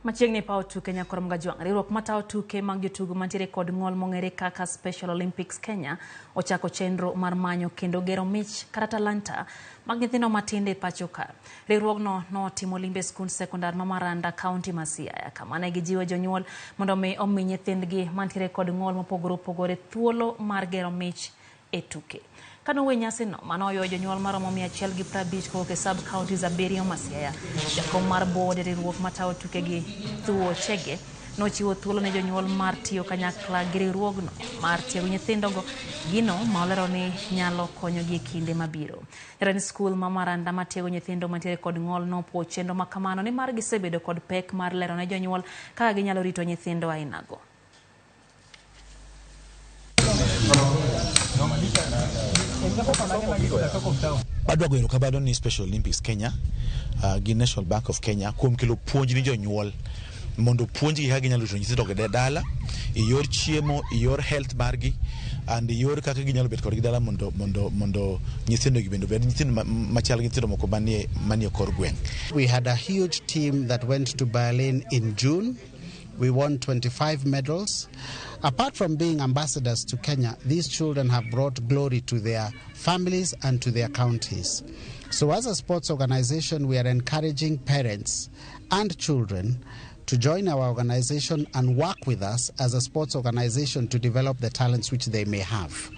Machiegni paw tuke Nyakorom jwang. Riwruok matayo tuke mag jotugo mantiere kod ng'ol mong'ere kaka Special Olympics Kenya ochako chenro mar manyo kendo gero mich kata talanta mag nyithindo matinde e pacho ka. Riwruogno notimo limbe skund sekondar ma Maranda, kaunti ma Siaya, kama ne gijiwo jonyuol mondo omi nyithindgi mantiere kod ng'ol mopogore opogore thuolo mar gero mich e tuke. Kanowe nyasino manoyo jonyuol maromo 150 kowuok e sub counties 7 ma Siaya. Jakom mar board riwruok matayo tuke gi Thuo Chege nochiwo thuolo ne jonyuol mar tiyo kanyakla gi riwruogno mar tiego nyithindogo, gino ma olero ni nyalo konyogi e kinde mabiro. Jatend skul ma Maranda matiego nyithindo mantiere kod ng'ol nopuo chenro ma kamano ni mar gisebedo kod pek mar lero ne jonyuol kaka ginyalo rito nyithindo ainago. Adwa goyo erokamano ni Special Olympics Kenya gi National Bank of Kenya kuom kelo puonj ni jonyuol mondo puonjgi kaka ginyalo rito nyithindo e dala, e yor chiemo, e yor health margi, and e yor kaka ginyalo bet kodgi dala mondo nyithindo gi bendo bed nyithindo machal gi nyithindo moko manie kor gweng. We had a huge team that went to Berlin in June. We won 25 medals. Apart from being ambassadors to Kenya, these children have brought glory to their families and to their counties. So as a sports organization, we are encouraging parents and children to join our organization and work with us as a sports organization to develop the talents which they may have.